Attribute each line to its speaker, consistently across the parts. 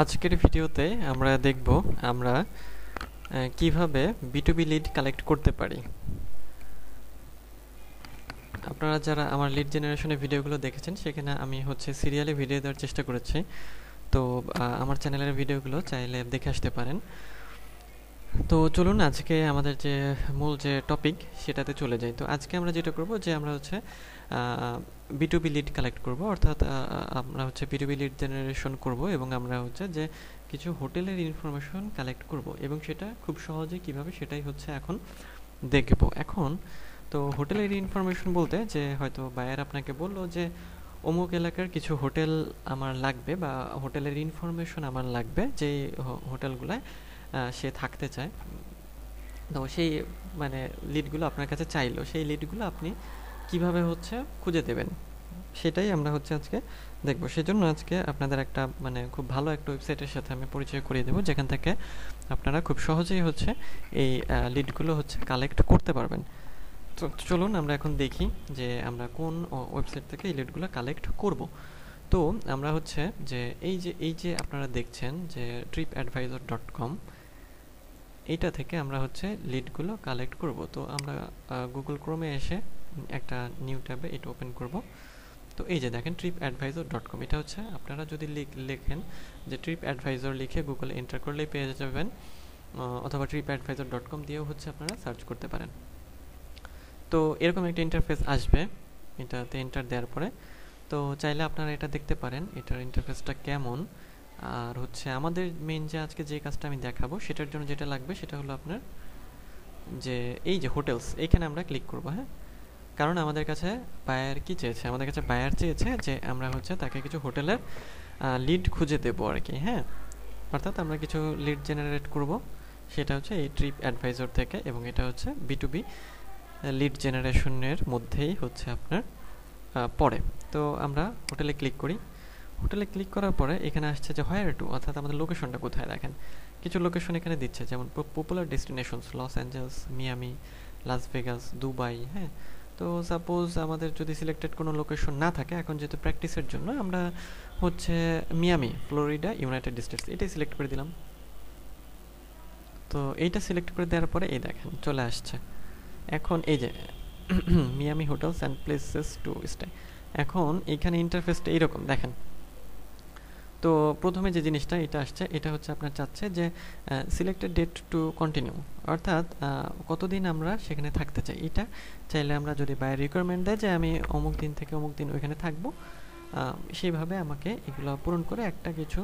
Speaker 1: আজকের ভিডিওতে আমরা দেখব আমরা কিভাবে B2B লিড কালেক্ট করতে পারি। আপনারা যারা আমার লিড জেনারেশনের ভিডিওগুলো দেখেছেন সেখানে আমি সিরিয়ালে ভিডিও দেওয়ার চেষ্টা করেছি, তো আমার চ্যানেলের ভিডিওগুলো চাইলে দেখে আসতে পারেন। তো চলুন আজকে আমাদের যে মূল যে টপিক সেটাতে চলে যাই। তো আজকে আমরা যেটা করব যে আমরা B2B লিড কালেক্ট করব, অর্থাৎ আমরা B2B লিড জেনারেশন করব এবং আমরা যে কিছু হোটেলের ইনফরমেশন কালেক্ট করব এবং সেটা খুব সহজে কিভাবে সেটাই এখন দেখব। এখন তো হোটেলের ইনফরমেশন বলতে যে হয়তো বায়ার আপনাকে বললো যে অমুক এলাকার কিছু হোটেল আমার লাগবে বা হোটেলের ইনফরমেশন আমার লাগবে, যে হোটেলগুলায় সে থাকতে চায়। তো সেই লিডগুলো আপনার কাছে চাইলো, সেই লিডগুলো আপনি কিভাবে খুঁজে দেবেন সেটাই আমরা আজকে দেখব। সেজন্য আজকে আপনাদের একটা খুব ভালো একটা ওয়েবসাইটের সাথে আমি পরিচয় করিয়ে দেবো, যেখান থেকে আপনারা খুব সহজেই এই লিডগুলো কালেক্ট করতে পারবেন। তো চলুন আমরা এখন দেখি যে আমরা কোন ওয়েবসাইট থেকে এই লিডগুলো কালেক্ট করব। তো আমরা যে এই যে আপনারা দেখছেন যে tripadvisor.com, এইটা থেকে আমরা লিডগুলো কালেক্ট করব। তো আমরা গুগল ক্রোমে এসে একটা নিউ ট্যাবে এটা ওপেন করব। তো এই যে দেখেন tripadvisor.com, এটা আপনারা যদি লেখেন যে tripadvisor লিখে গুগলে এন্টার করলেই পেয়ে যাবেন, অথবা tripadvisor.com দিয়েও আপনারা সার্চ করতে পারেন। তো এরকম একটা ইন্টারফেস আসবে, এটাতে এন্টার দেওয়ার পরে তো চাইলে আপনারা এটা দেখতে পারেন এটার ইন্টারফেসটা কেমন। আর আমাদের মেইন যে আজকে যে কাজটা আমি দেখাবো সেটার জন্য যেটা লাগবে সেটা হলো আপনার যে এই যে হোটেলস, এইখানে আমরা ক্লিক করব। হ্যাঁ, কারণ আমাদের কাছে বায়ার কি চেয়েছে, আমাদের কাছে বায়ার চেয়েছে যে আমরা তাকে কিছু হোটেলের লিড খুঁজে দেবো আর কি। হ্যাঁ, অর্থাৎ আমরা কিছু লিড জেনারেট করব, সেটা এই ট্রিপ অ্যাডভাইজর থেকে, এবং এটা B2B লিড জেনারেশনের মধ্যেই আপনার পড়ে। তো আমরা হোটেলে ক্লিক করি। হোটেলে ক্লিক করার পরে এখানে আসছে যে হোয়ার টু, অর্থাৎ আমাদের লোকেশনটা কোথায়। দেখেন কিছু লোকেশন এখানে দিচ্ছে, যেমন popular destinations Los Angeles, Miami, Las Vegas, Dubai. হ্যাঁ, তো সাপোজ আমাদের যদি সিলেক্টেড কোনো লোকেশন না থাকে, এখন যেহেতু প্র্যাকটিসের জন্য আমরা মিয়ামি, ফ্লোরিডা, ইউনাইটেড স্টেটস এটাই সিলেক্ট করে দিলাম। তো এইটা সিলেক্ট করে দেওয়ার পরে এই দেখেন চলে আসছে এখন এই যে Miami hotels and places to stay. এখন এইখানে ইন্টারফেসটা এইরকম দেখেন। তো প্রথমে যে জিনিসটা এটা আসছে, এটা আপনার চাচ্ছে যে সিলেক্টেড ডেট টু কন্টিনিউ, অর্থাৎ কতদিন আমরা সেখানে থাকতে চাই। এটা চাইলে আমরা যদি বাই রিকোয়ারমেন্ট দেয় যে আমি অমুক দিন থেকে অমুক দিন ওইখানে থাকবো, সেইভাবে আমাকে এগুলো পূরণ করে একটা কিছু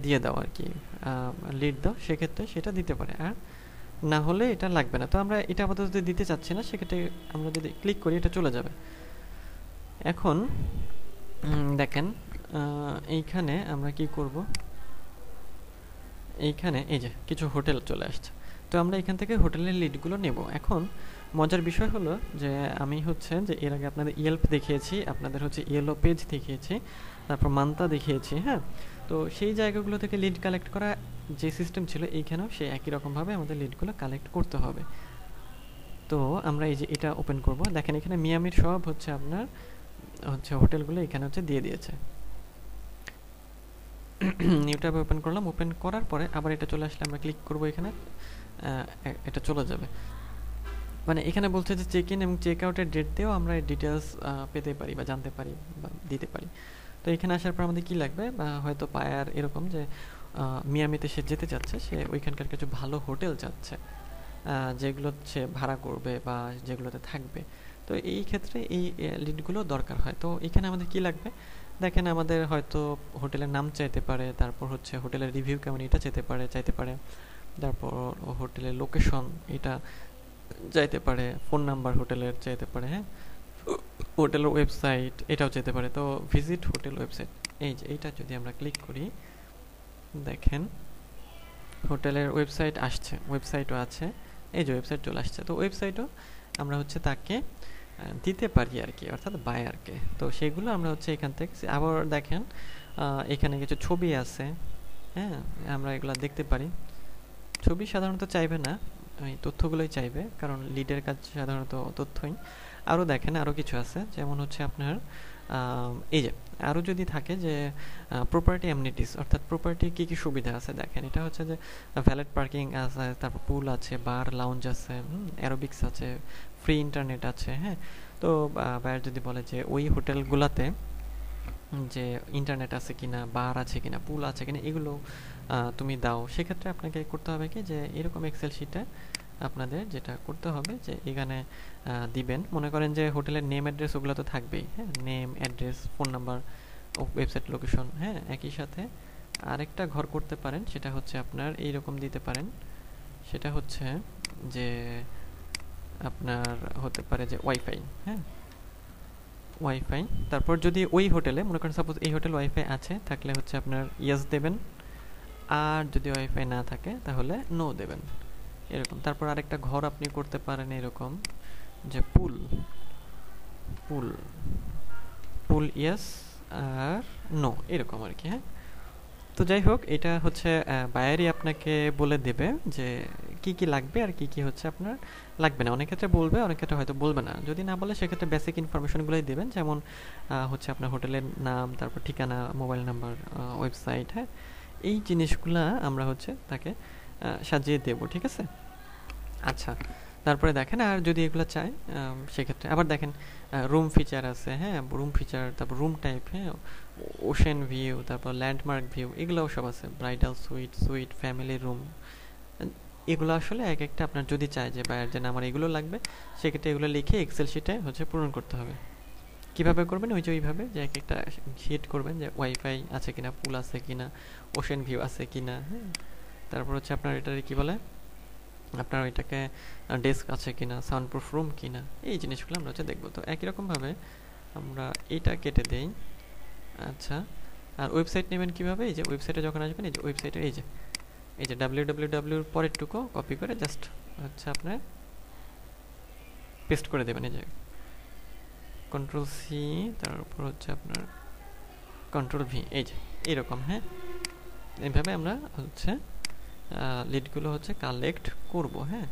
Speaker 1: দিয়ে দাও আর কি, লিড দাও, সেক্ষেত্রে সেটা দিতে পারে। আর না হলে এটা লাগবে না। তো আমরা এটা আপাতত যদি দিতে চাচ্ছি না, সেক্ষেত্রে আমরা যদি ক্লিক করি এটা চলে যাবে। এখন দেখেন এইখানে আমরা কি করব, এইখানে এই যে কিছু হোটেল চলে আসছে। তো আমরা এখান থেকে হোটেলের লিডগুলো নেব। এখন মজার বিষয় হলো যে আমি যে এর আগে আপনাদের ইয়েলপ দেখিয়েছি, আপনাদের ইয়েলো পেজ দেখিয়েছি, তারপর মান্তা দেখিয়েছি। হ্যাঁ, তো সেই জায়গাগুলো থেকে লিড কালেক্ট করা যে সিস্টেম ছিল, এইখানেও সেই একই রকমভাবে আমাদের লিডগুলো কালেক্ট করতে হবে। তো আমরা এই যে এটা ওপেন করব। দেখেন এখানে মিয়ামির সব আপনার হোটেলগুলো এখানে দিয়ে দিয়েছে। নিউ ট্যাব ওপেন করলাম, ওপেন করার পরে আবার এটা চলে আসলে আমরা ক্লিক করব, এখানে এটা চলে যাবে। এখানে বলছে যে চেক ইন এবং চেক আউটের ডেট দিয়েও আমরা ডিটেলস পেতে পারি বা জানতে পারি বা দিতে পারি। তো এখানে আসার পর আমাদের কি লাগবে, হয়তো বায়ার এরকম যে মিয়ামিতে সে যেতে চাচ্ছে, সে ওইখানকার কিছু ভালো হোটেল চাচ্ছে যেগুলো সে ভাড়া করবে বা যেগুলোতে থাকবে। তো এই ক্ষেত্রে এই লিডগুলো দরকার হয়। তো এখানে আমাদের কি লাগবে, দেখেন আমাদের হয়তো হোটেলের নাম চাইতে পারে, তারপর হোটেলের রিভিউ কেমন এটা চাইতে পারে, তারপর হোটেলের লোকেশন এটা চাইতে পারে, ফোন নাম্বার হোটেলের চাইতে পারে, হ্যাঁ, হোটেলের ওয়েবসাইট এটাও চাইতে পারে। তো ভিজিট হোটেল ওয়েবসাইট, এই যে এইটা যদি আমরা ক্লিক করি, দেখেন হোটেলের ওয়েবসাইট আসছে, ওয়েবসাইটও আছে, এই যে ওয়েবসাইট চলে আসছে। তো ওয়েবসাইটও আমরা তাকে দিতে পারি আর কি, অর্থাৎ বায়ারকে। তো সেগুলো আমরা এখান থেকে আবার দেখেন এখানে কিছু ছবি আছে। হ্যাঁ, আমরা এগুলো দেখতে পারি। ছবি সাধারণত চাইবে না, এই তথ্যগুলোই চাইবে, কারণ লিডের কাজ সাধারণত তথ্যই। আরও দেখেন আরও কিছু আছে, যেমন আপনার এই যে আরও যদি থাকে যে প্রপার্টি অ্যামনিটিস, অর্থাৎ প্রপার্টি কী কী সুবিধা আছে দেখেন। এটা হচ্ছে যে ভ্যালেট পার্কিং আছে, তারপর পুল আছে, বার লাউঞ্জ আছে, অ্যারোবিক্স আছে, ফ্রি ইন্টারনেট আছে। হ্যাঁ, তো বায়ার যদি বলে যে ওই হোটেলগুলোতে যে ইন্টারনেট আছে কিনা, বার আছে কিনা, পুল আছে কিনা, এগুলো তুমি দাও, সেক্ষেত্রে আপনাকে করতে হবে কি যে এরকম এক্সেল শিটে আপনাদের যেটা করতে হবে যে এখানে দিবেন, মনে করেন যে হোটেলের নেম অ্যাড্রেস ওগুলো তো থাকবেই। হ্যাঁ, name address, phone number, website location. হ্যাঁ, একই সাথে আরেকটা ঘর করতে পারেন, সেটা হচ্ছে আপনার এইরকম দিতে পারেন। সেটা হচ্ছে যে আপনার হতে পারে যে ওয়াইফাই। হ্যাঁ, ওয়াইফাই। তারপর যদি ওই হোটেলে মনে করেন সাপোজ এই হোটেল ওয়াইফাই আছে, থাকলে হচ্ছে আপনার ইয়েস দেবেন, আর যদি ওয়াইফাই না থাকে তাহলে নো দেবেন, এরকম। তারপর আরেকটা ঘর আপনি করতে পারেন এরকম যে পুল পুল পুল ইয়েস আর নো, এরকম আর কি। হ্যাঁ, তো যাই হোক, এটা হচ্ছে বায়ারই আপনাকে বলে দেবে যে কি কি লাগবে আর কি কি হচ্ছে আপনার লাগবে না। অনেক ক্ষেত্রে বলবে, অনেক ক্ষেত্রে হয়তো বলবে না। যদি না বলে সেক্ষেত্রে বেসিক ইনফরমেশনগুলোই দেবেন, যেমন হচ্ছে আপনার হোটেলের নাম, তারপর ঠিকানা, মোবাইল নাম্বার, ওয়েবসাইট। হ্যাঁ, এই জিনিসগুলা আমরা হচ্ছে তাকে সাজিয়ে দেব, ঠিক আছে। আচ্ছা, তারপরে দেখেন আর যদি এগুলো চায় সেক্ষেত্রে আবার দেখেন রুম ফিচার আছে। হ্যাঁ, রুম ফিচার, তারপর রুম টাইপ, হ্যাঁ, ওশেন ভিউ, তারপর ল্যান্ডমার্ক ভিউ, এগুলোও সব আছে। Bridal sweet, sweet, family room, এগুলো আসলে এক একটা আপনার যদি চায় যে বায়ার যেন আমার এগুলো লাগবে, সেক্ষেত্রে এগুলো লিখে এক্সেল শিটে হচ্ছে পূরণ করতে হবে। কীভাবে করবেন, ওই যে ওইভাবে যে এক একটা শিট করবেন যে ওয়াইফাই আছে কিনা, পুল আছে কিনা, ওশেন ভিউ আছে কিনা। হ্যাঁ, তারপর হচ্ছে আপনার এটারে কী বলে, আপনার ওইটাকে ডেস্ক আছে কিনা, সাউন্ডপ্রুফ রুম কিনা, এই জিনিসগুলো আমরা হচ্ছে দেখবো। তো একই রকমভাবে আমরা এইটা কেটে দেই। আচ্ছা, আর ওয়েবসাইট নেবেন কীভাবে, এই যে ওয়েবসাইটে যখন আসবেন, এই যে ওয়েবসাইটে এই যে wwwর পরেরটুকু কপি করে জাস্ট হচ্ছে আপনার পেস্ট করে দেবেন। এই যে কন্ট্রোল সি, তারপর হচ্ছে আপনার কন্ট্রোল ভি, এই যে এইরকম। হ্যাঁ, এইভাবে আমরা হচ্ছে লিডগুলো হচ্ছে কালেক্ট করব। হ্যাঁ,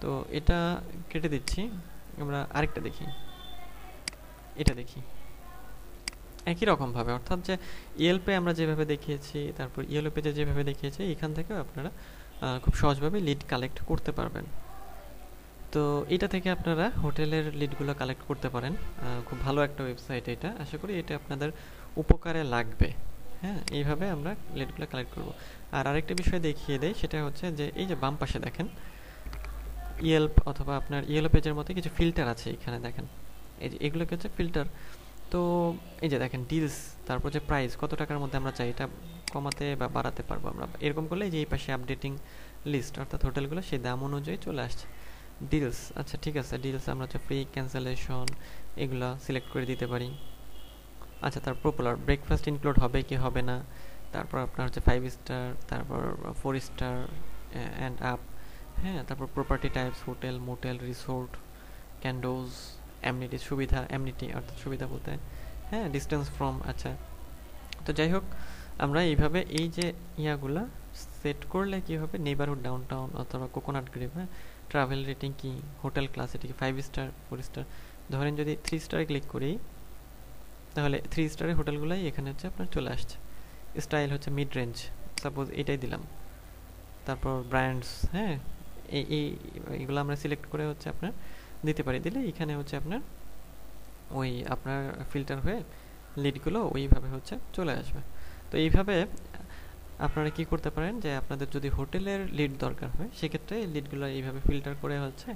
Speaker 1: তো এটা কেটে দিচ্ছি। আমরা আরেকটা দেখি, এটা দেখি একই রকমভাবে, অর্থাৎ যে ইয়েলপে আমরা যেভাবে দেখিয়েছি, তারপর ইয়েলো পেজে যেভাবে দেখিয়েছি, এখান থেকেও আপনারা খুব সহজভাবে লিড কালেক্ট করতে পারবেন। তো এটা থেকে আপনারা হোটেলের লিডগুলো কালেক্ট করতে পারেন। খুব ভালো একটা ওয়েবসাইট এটা, আশা করি এটা আপনাদের উপকারে লাগবে। হ্যাঁ, এইভাবে আমরা লিডগুলো কালেক্ট করব। আর আরেকটা বিষয় দেখিয়ে দেয়, সেটা হচ্ছে যে এই যে বাম পাশে দেখেন ইয়েলপ অথবা আপনার ইয়েলো পেজের মধ্যে কিছু ফিল্টার আছে, এখানে দেখেন এই যে এগুলোকে হচ্ছে ফিল্টার। তো এই যে দেখেন ডিলস, তারপর যে প্রাইস, কত টাকার মধ্যে আমরা চাই, এটা কমাতে বা বাড়াতে পারবো আমরা। এরকম করলে যে এই পাশে আপডেটিং লিস্ট, অর্থাৎ হোটেলগুলো সেই দাম অনুযায়ী চলে আসছে। ডিলস, আচ্ছা ঠিক আছে, ডিলস আমরা হচ্ছে ফ্রি, ক্যান্সেলেশন, এগুলো সিলেক্ট করে দিতে পারি। আচ্ছা, তার পপুলার, ব্রেকফাস্ট ইনক্লুড হবে কি হবে না, তারপর আপনার হচ্ছে 5 স্টার, তারপর 4 স্টার অ্যান্ড আপ। হ্যাঁ, তারপর property types, hotel, motel, resort, condos, amenity, সুবিধা, অ্যামনিটি অর্থাৎ সুবিধা বলতে, হ্যাঁ, ডিস্টেন্স ফ্রম। আচ্ছা, তো যাই হোক, আমরা এইভাবে এই যে ইয়াগুলা সেট করলে কি হবে, নেইবারহুড, ডাউনটাউন অথবা কোকোনাট গ্রিভ, হ্যাঁ, ট্রাভেল রেটিং কি, হোটেল ক্লাস, এটা কি 5 স্টার, 4 স্টার। ধরেন যদি 3 স্টারে ক্লিক করি, তাহলে 3 স্টারের হোটেলগুলাই এখানে হচ্ছে আপনার চলে আসছে। স্টাইল হচ্ছে মিড রেঞ্জ, সাপোজ এটাই দিলাম। তারপর ব্র্যান্ডস, হ্যাঁ, এইগুলো আমরা সিলেক্ট করে হচ্ছে আপনার দিতে পারি। দিলে এখানে হচ্ছে আপনার ওই আপনার ফিল্টার হয়ে লিডগুলো ওইভাবে হচ্ছে চলে আসবে। তো এইভাবে আপনারা কি করতে পারেন যে আপনাদের যদি হোটেলের লিড দরকার হয়, সেক্ষেত্রে লিডগুলো এইভাবে ফিল্টার করে হচ্ছে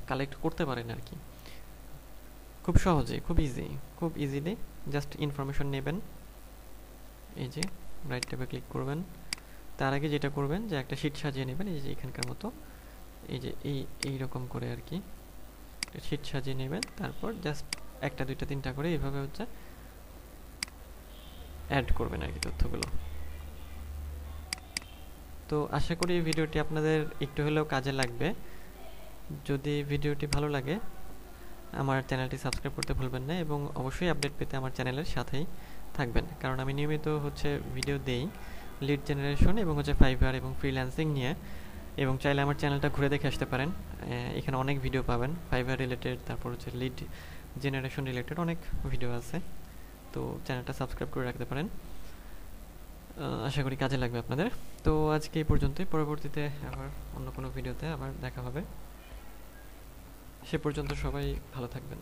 Speaker 1: কালেক্ট করতে পারেন আর কি, খুব সহজে, খুব ইজিলি। জাস্ট ইনফরমেশন নেবেন, এই যে রাইট ট্যাবে ক্লিক করবেন। তার আগে যেটা করবেন যে একটা শিট সাজিয়ে নেবেন, এই যে এখানকার মতো, এই যে এইরকম করে আর কি শিট সাজিয়ে নেবেন। তারপর জাস্ট একটা, দুইটা, তিনটা করে এইভাবে হচ্ছে অ্যাড করবেন আর কি তথ্যগুলো। তো আশা করি এই ভিডিওটি আপনাদের একটু হলেও কাজে লাগবে। যদি ভিডিওটি ভালো লাগে আমার চ্যানেলটি সাবস্ক্রাইব করতে ভুলবেন না, এবং অবশ্যই আপডেট পেতে আমার চ্যানেলের সাথেই থাকবেন, কারণ আমি নিয়মিত হচ্ছে ভিডিও দেই লিড জেনারেশন এবং হচ্ছে ফাইবার এবং ফ্রিল্যান্সিং নিয়ে। এবং চাইলে আমার চ্যানেলটা ঘুরে দেখে আসতে পারেন, এখানে অনেক ভিডিও পাবেন ফাইবার রিলেটেড, তারপর হচ্ছে লিড জেনারেশন রিলেটেড অনেক ভিডিও আছে। তো চ্যানেলটা সাবস্ক্রাইব করে রাখতে পারেন, আশা করি কাজে লাগবে আপনাদের। তো আজকে এই পর্যন্তই, পরবর্তীতে আবার অন্য কোনো ভিডিওতে আবার দেখা হবে। সে পর্যন্ত সবাই ভালো থাকবেন।